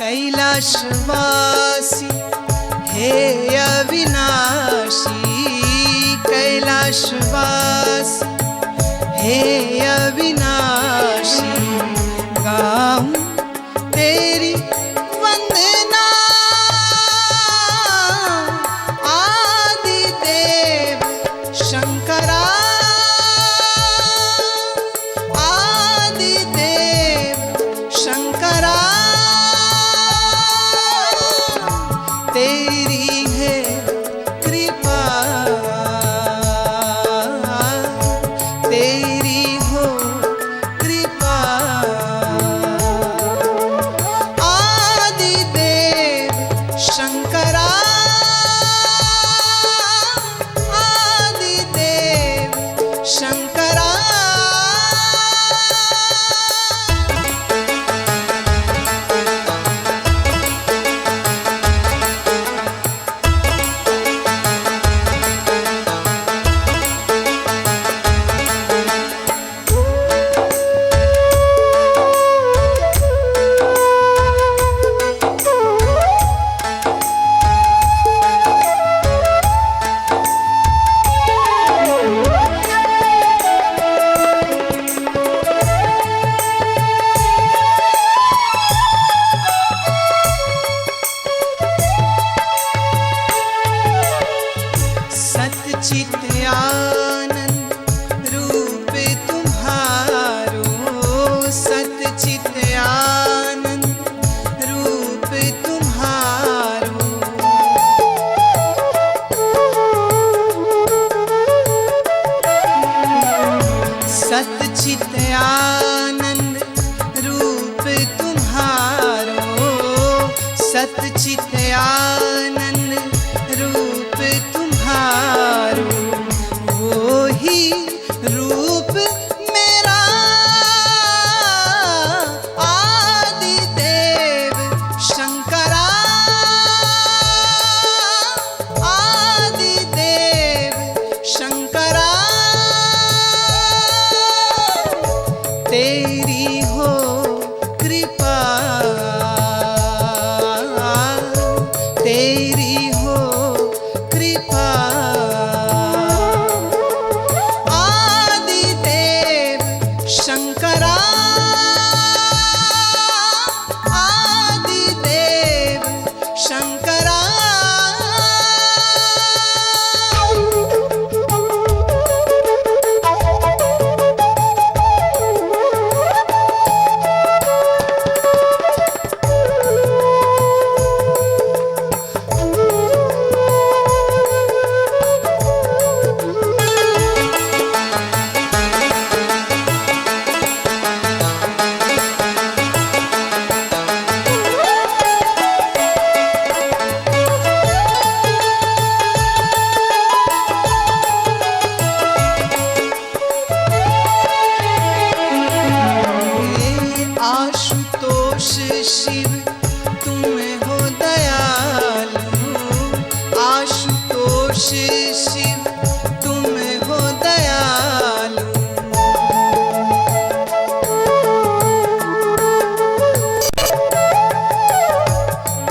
कैलाशवासी हे अविनाशी, कैलाशवासी हे अविनाशी, गाऊं तेरी वंदना आदि देव शंकरा, आदि देव शंकरा, तेरी है कृपा, तेरी हो कृपा, आदि देव शंकरा, आदि देव शंकरा। सच्चित आनंद रूप तुम्हारो, सच्चित आनंद रूप तुम्हारो, सच्चित आनंद रूप तुम्हारो, सच्चित आनंद रूप तुम्हारो, वो ही रूप मेरा आदि देव शंकरा, आदि देव शंकरा, तेरी हो कृपा, तेरी हो कृपा, आदि देव शंकरा, आदि देव शंकरा। आशुतोष शिव तुम हो दयालु, आशुतोष शिव तुम हो दयालु,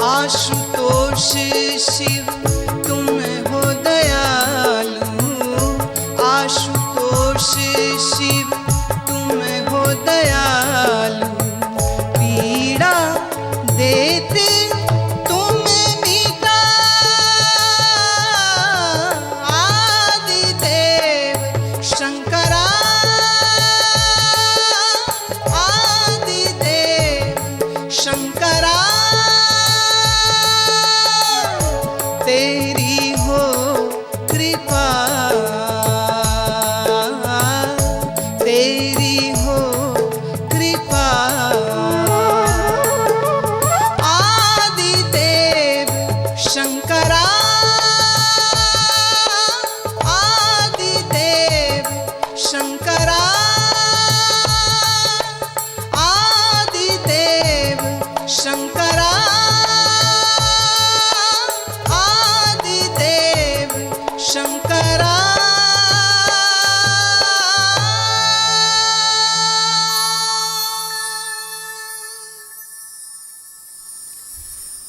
आशुतोष शिव तुम हो दयालु, आशुतोष शिव तुम हो दयालु, पीड़ा देते तुम मिटा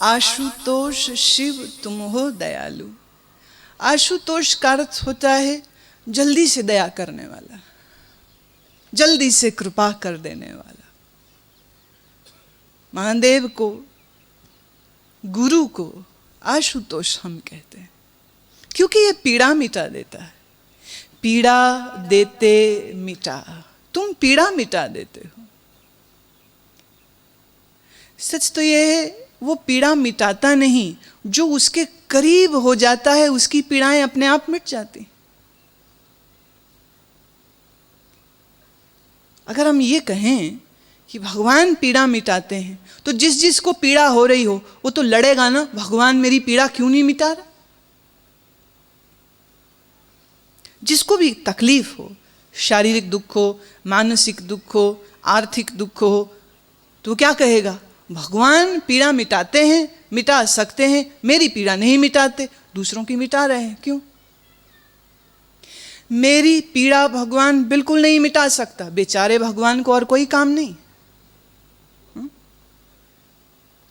आशुतोष शिव तुम हो दयालु। आशुतोष का अर्थ होता है जल्दी से दया करने वाला, जल्दी से कृपा कर देने वाला। महादेव को, गुरु को आशुतोष हम कहते हैं, क्योंकि ये पीड़ा मिटा देता है। पीड़ा देते मिटा, तुम पीड़ा मिटा देते हो। सच तो ये है, वो पीड़ा मिटाता नहीं, जो उसके करीब हो जाता है उसकी पीड़ाएं अपने आप मिट जाती। अगर हम ये कहें कि भगवान पीड़ा मिटाते हैं, तो जिस जिस को पीड़ा हो रही हो वो तो लड़ेगा ना, भगवान मेरी पीड़ा क्यों नहीं मिटा रहा। जिसको भी तकलीफ हो, शारीरिक दुख हो, मानसिक दुख हो, आर्थिक दुख हो, तो क्या कहेगा, भगवान पीड़ा मिटाते हैं, मिटा सकते हैं, मेरी पीड़ा नहीं मिटाते, दूसरों की मिटा रहे हैं, क्यों? मेरी पीड़ा भगवान बिल्कुल नहीं मिटा सकता, बेचारे भगवान को और कोई काम नहीं।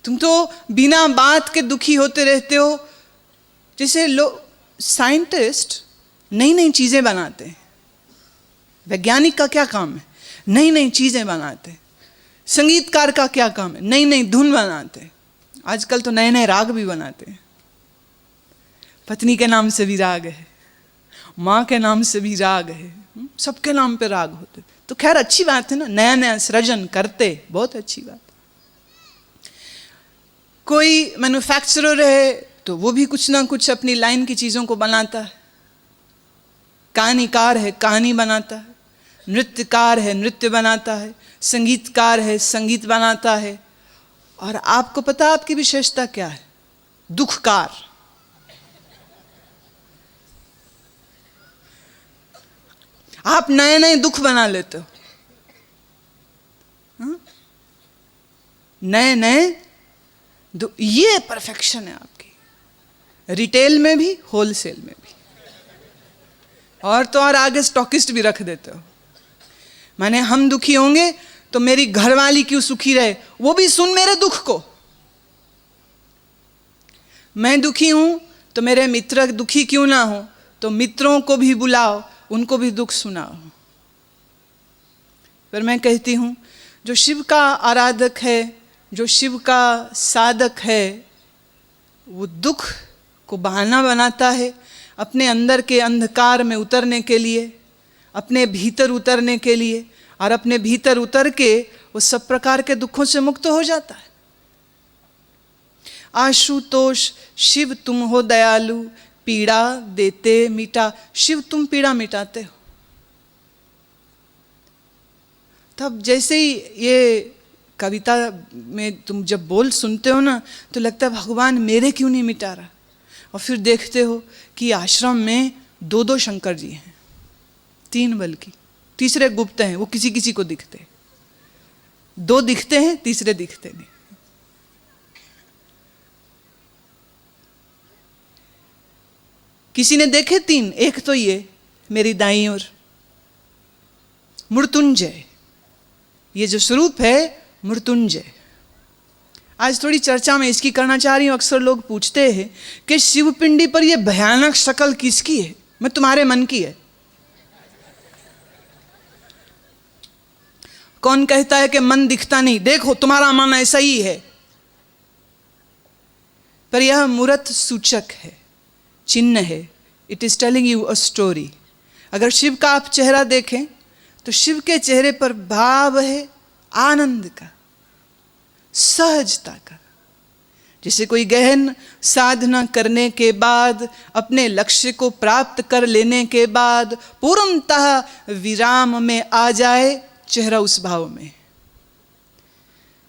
तुम तो बिना बात के दुखी होते रहते हो। जैसे लोग, साइंटिस्ट नई नई चीजें बनाते हैं, वैज्ञानिक का क्या काम है, नई नई चीजें बनाते हैं। संगीतकार का क्या काम है, नई नई धुन बनाते हैं। आजकल तो नए नए राग भी बनाते हैं। पत्नी के नाम से भी राग है, माँ के नाम से भी राग है, सबके नाम पे राग होते। तो खैर अच्छी बात है ना, नया नया सृजन करते, बहुत अच्छी बात। कोई मैन्युफैक्चरर है तो वो भी कुछ ना कुछ अपनी लाइन की चीजों को बनाता है। कहानीकार है, कहानी बनाता है। नृत्यकार है, नृत्य बनाता है। संगीतकार है, संगीत बनाता है। और आपको पता आपकी विशेषता क्या है? दुखकार। आप नए नए दुख बना लेते हो, नए नए ये परफेक्शन है आपकी, रिटेल में भी, होलसेल में भी। और तो और आगे स्टॉकिस्ट भी रख देते हो। माने हम दुखी होंगे तो मेरी घरवाली क्यों सुखी रहे, वो भी सुन मेरे दुख को। मैं दुखी हूं तो मेरे मित्र दुखी क्यों ना हो, तो मित्रों को भी बुलाओ, उनको भी दुख सुनाओ। पर मैं कहती हूं, जो शिव का आराधक है, जो शिव का साधक है, वो दुख को बहाना बनाता है अपने अंदर के अंधकार में उतरने के लिए, अपने भीतर उतरने के लिए, और अपने भीतर उतर के वो सब प्रकार के दुखों से मुक्त हो जाता है। आशुतोष शिव तुम हो दयालु, पीड़ा देते मिटा। शिव तुम पीड़ा मिटाते हो। तब जैसे ही ये कविता में तुम जब बोल सुनते हो ना, तो लगता है भगवान मेरे क्यों नहीं मिटा रहा। और फिर देखते हो कि आश्रम में दो दो शंकर जी हैं, तीन बल्कि, तीसरे गुप्त हैं, वो किसी किसी को दिखते, दो दिखते हैं, तीसरे दिखते नहीं। किसी ने देखे तीन, एक तो ये मेरी दाईं ओर मृत्युंजय, ये जो स्वरूप है मृत्युंजय। आज थोड़ी चर्चा में इसकी करना चाह रही हूं। अक्सर लोग पूछते हैं कि शिवपिंडी पर यह भयानक शक्ल किसकी है? मैं तुम्हारे मन की है। कौन कहता है कि मन दिखता नहीं? देखो तुम्हारा मन ऐसा ही है। पर यह मूर्त सूचक है, चिन्ह है। It is telling you a story. अगर शिव का आप चेहरा देखें तो शिव के चेहरे पर भाव है आनंद का, सहजता का। जैसे कोई गहन साधना करने के बाद, अपने लक्ष्य को प्राप्त कर लेने के बाद पूर्णतः विराम में आ जाए, चेहरा उस भाव में।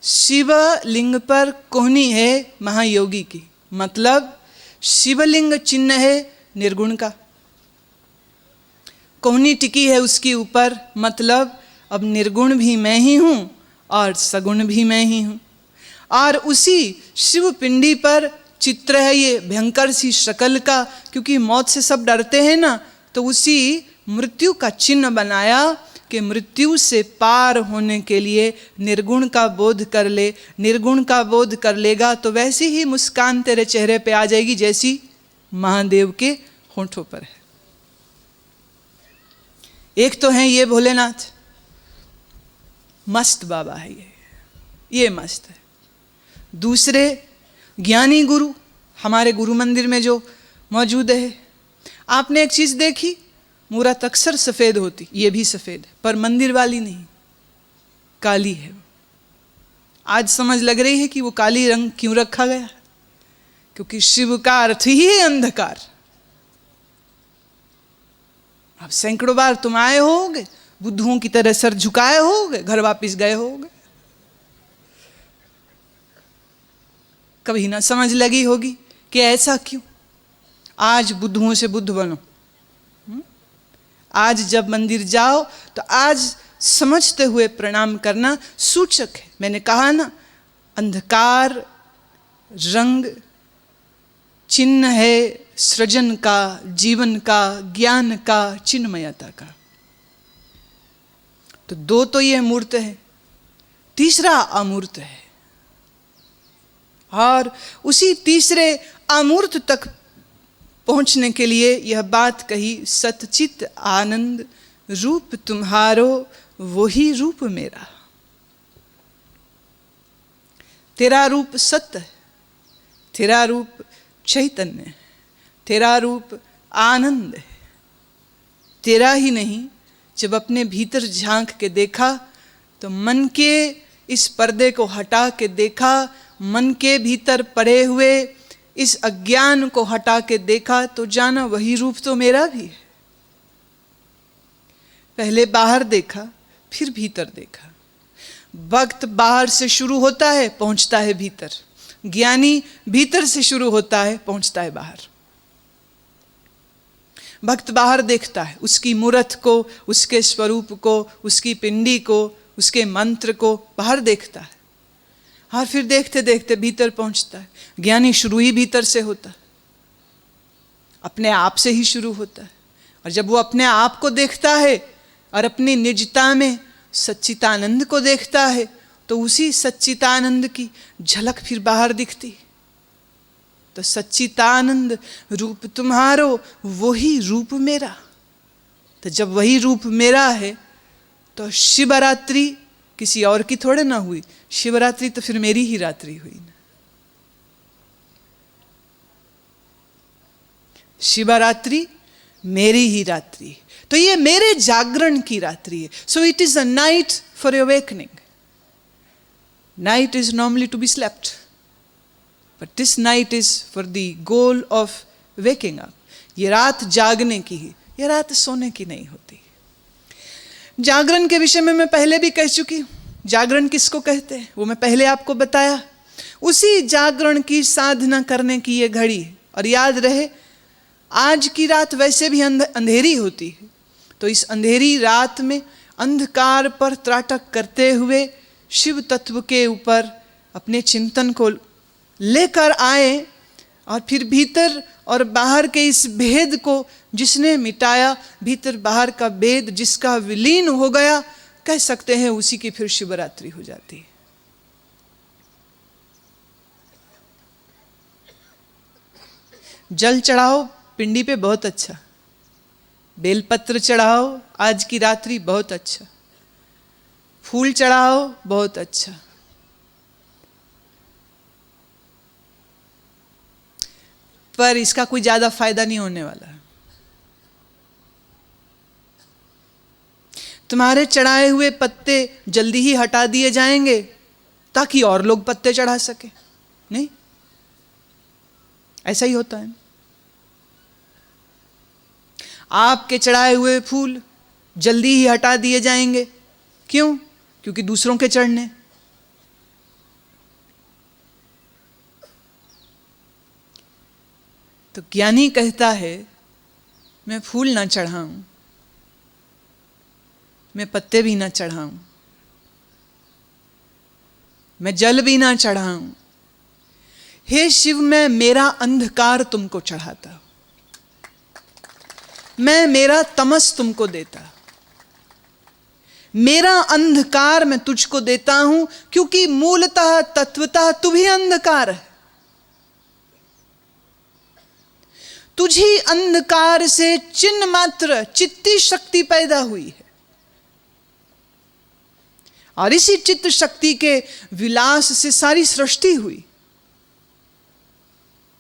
शिवलिंग पर कोहनी है महायोगी की, मतलब शिवलिंग चिन्ह है निर्गुण का। कोहनी टिकी है उसके ऊपर, मतलब अब निर्गुण भी मैं ही हूं और सगुण भी मैं ही हूं। और उसी शिव पिंडी पर चित्र है ये भयंकर सी शक्ल का, क्योंकि मौत से सब डरते हैं ना, तो उसी मृत्यु का चिन्ह बनाया कि मृत्यु से पार होने के लिए निर्गुण का बोध कर ले। निर्गुण का बोध कर लेगा तो वैसी ही मुस्कान तेरे चेहरे पे आ जाएगी जैसी महादेव के होंठों पर है। एक तो है ये भोलेनाथ, मस्त बाबा है ये मस्त है। दूसरे ज्ञानी गुरु हमारे गुरु मंदिर में जो मौजूद है। आपने एक चीज देखी, मूरत अक्सर सफेद होती, ये भी सफेद है, पर मंदिर वाली नहीं, काली है। आज समझ लग रही है कि वो काली रंग क्यों रखा गया, क्योंकि शिव का अर्थ ही है अंधकार। अब सैकड़ों बार तुम आए होगे, बुद्धुओं की तरह सर झुकाए होगे, घर वापस गए होगे, कभी ना समझ लगी होगी कि ऐसा क्यों। आज बुद्धुओं से बुद्ध बनो। आज जब मंदिर जाओ तो आज समझते हुए प्रणाम करना सूचक है। मैंने कहा ना, अंधकार रंग चिन्ह है सृजन का, जीवन का, ज्ञान का, चिन्मयता का। तो दो तो ये मूर्त है, तीसरा अमूर्त है। और उसी तीसरे अमूर्त तक पहुंचने के लिए यह बात कही, सतचित आनंद रूप तुम्हारो वही रूप मेरा। तेरा रूप सत्य है, तेरा रूप चैतन्य है, तेरा रूप आनंद है। तेरा ही नहीं, जब अपने भीतर झांक के देखा तो मन के इस पर्दे को हटा के देखा, मन के भीतर पड़े हुए इस अज्ञान को हटा के देखा तो जाना वही रूप तो मेरा भी है। पहले बाहर देखा, फिर भीतर देखा। भक्त बाहर से शुरू होता है, पहुंचता है भीतर। ज्ञानी भीतर से शुरू होता है, पहुंचता है बाहर। भक्त बाहर देखता है, उसकी मूर्त को, उसके स्वरूप को, उसकी पिंडी को, उसके मंत्र को बाहर देखता है, और फिर देखते देखते भीतर पहुंचता है। ज्ञानी शुरू ही भीतर से होता है, अपने आप से ही शुरू होता है। और जब वो अपने आप को देखता है और अपनी निजता में सच्चितानंद को देखता है तो उसी सच्चितानंद की झलक फिर बाहर दिखती। तो सच्चितानंद रूप तुम्हारो वही रूप मेरा। तो जब वही रूप मेरा है तो शिवरात्रि किसी और की थोड़े ना हुई, शिवरात्रि तो फिर मेरी ही रात्रि हुई ना। शिवरात्रि मेरी ही रात्रि, तो ये मेरे जागरण की रात्रि है। So it is a night for awakening. Night is normally to be slept, but this night is for the goal of waking up. ये रात जागने की है, ये रात सोने की नहीं होती। जागरण के विषय में मैं पहले भी कह चुकी हूं। जागरण किसको कहते हैं वो मैं पहले आपको बताया। उसी जागरण की साधना करने की ये घड़ी है। और याद रहे, आज की रात वैसे भी अंधेरी होती है, तो इस अंधेरी रात में अंधकार पर त्राटक करते हुए शिव तत्व के ऊपर अपने चिंतन को लेकर आए, और फिर भीतर और बाहर के इस भेद को जिसने मिटाया, भीतर बाहर का भेद जिसका विलीन हो गया, कह सकते हैं उसी की फिर शिवरात्रि हो जाती है। जल चढ़ाओ पिंडी पे, बहुत अच्छा। बेलपत्र चढ़ाओ आज की रात्रि, बहुत अच्छा। फूल चढ़ाओ, बहुत अच्छा। पर इसका कोई ज्यादा फायदा नहीं होने वाला। तुम्हारे चढ़ाए हुए पत्ते जल्दी ही हटा दिए जाएंगे ताकि और लोग पत्ते चढ़ा सके, नहीं? ऐसा ही होता है। आपके चढ़ाए हुए फूल जल्दी ही हटा दिए जाएंगे, क्यों? क्योंकि दूसरों के चढ़ने। तो ज्ञानी कहता है, मैं फूल ना चढ़ाऊं, मैं पत्ते भी ना चढ़ाऊं, मैं जल भी ना चढ़ाऊं। हे शिव, मैं मेरा अंधकार तुमको चढ़ाता हूं, मैं मेरा तमस तुमको देता। मेरा अंधकार मैं तुझको देता हूं, क्योंकि मूलतः तत्वतः तू भी अंधकार है। तुझी अंधकार से चिन्ह मात्र चित्ती शक्ति पैदा हुई है, और इसी चित्त शक्ति के विलास से सारी सृष्टि हुई।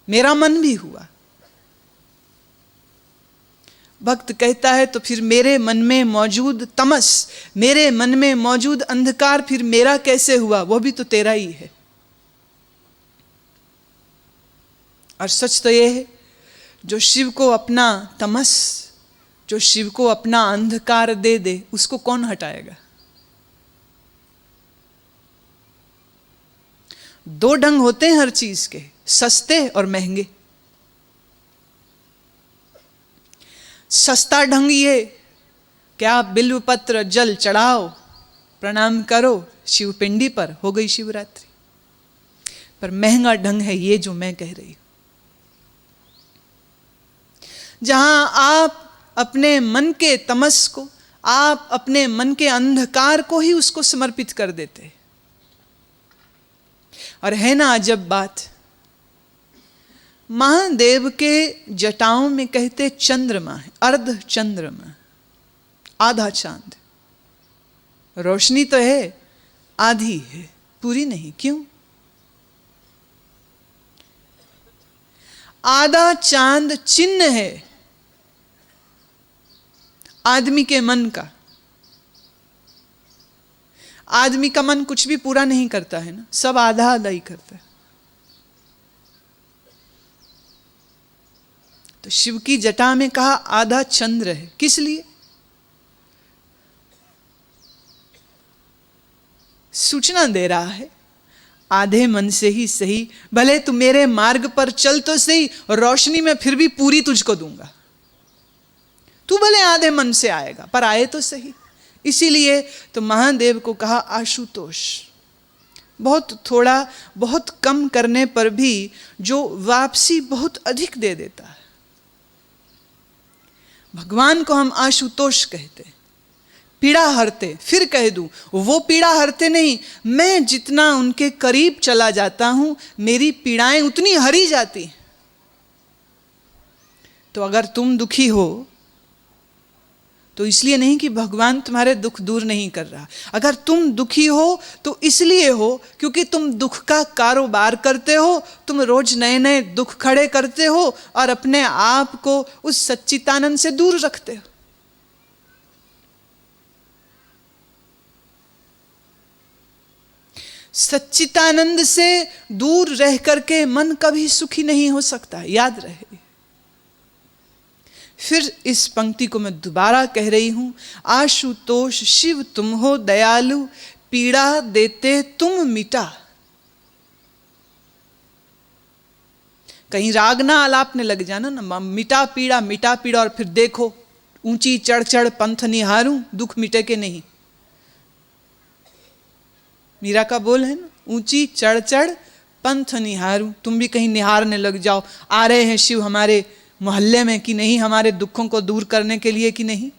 मेरा मन भी हुआ। भक्त कहता है तो फिर मेरे मन में मौजूद तमस, मेरे मन में मौजूद अंधकार फिर मेरा कैसे हुआ? वो भी तो तेरा ही है। और सच तो ये है, जो शिव को अपना तमस, जो शिव को अपना अंधकार दे दे, उसको कौन हटाएगा? दो ढंग होते हैं हर चीज के, सस्ते और महंगे। सस्ता ढंग ये कि आप बिल्व पत्र जल चढ़ाओ, प्रणाम करो शिव पिंडी पर, हो गई शिवरात्रि। पर महंगा ढंग है ये जो मैं कह रही हूं, जहां आप अपने मन के तमस को, आप अपने मन के अंधकार को ही उसको समर्पित कर देते। और है ना अजब बात, महादेव के जटाओं में कहते चंद्रमा है, अर्ध चंद्रमा, आधा चांद। रोशनी तो है, आधी है, पूरी नहीं। क्यों? आधा चांद चिन्ह है आदमी के मन का। आदमी का मन कुछ भी पूरा नहीं करता है ना, सब आधा आधा ही करता है। तो शिव की जटा में कहा आधा चंद्र है, किस लिए? सूचना दे रहा है, आधे मन से ही सही, भले तू मेरे मार्ग पर चल तो सही, रोशनी में फिर भी पूरी तुझको दूंगा। तू भले आधे मन से आएगा, पर आए तो सही। इसीलिए तो महादेव को कहा आशुतोष। बहुत थोड़ा, बहुत कम करने पर भी जो वापसी बहुत अधिक दे देता है, भगवान को हम आशुतोष कहते, पीड़ा हरते। फिर कह दूं, वो पीड़ा हरते नहीं, मैं जितना उनके करीब चला जाता हूं, मेरी पीड़ाएं उतनी हरी जाती। तो अगर तुम दुखी हो तो इसलिए नहीं कि भगवान तुम्हारे दुख दूर नहीं कर रहा। अगर तुम दुखी हो तो इसलिए हो क्योंकि तुम दुख का कारोबार करते हो, तुम रोज नए नए दुख खड़े करते हो और अपने आप को उस सच्चिदानंद से दूर रखते हो। सच्चिदानंद से दूर रह करके मन कभी सुखी नहीं हो सकता, याद रहे। फिर इस पंक्ति को मैं दोबारा कह रही हूं, आशुतोष शिव तुम हो दयालु, पीड़ा देते तुम मिटा। कहीं राग ना आलापने लग जाना ना, मिटा पीड़ा, और फिर देखो ऊंची चढ़ चढ़ पंथ निहारूं, दुख मिटे के नहीं। मीरा का बोल है ना, ऊंची चढ़ चढ़ पंथ निहारूं। तुम भी कहीं निहारने लग जाओ, आ रहे हैं शिव हमारे मोहल्ले में कि नहीं, हमारे दुखों को दूर करने के लिए कि नहीं।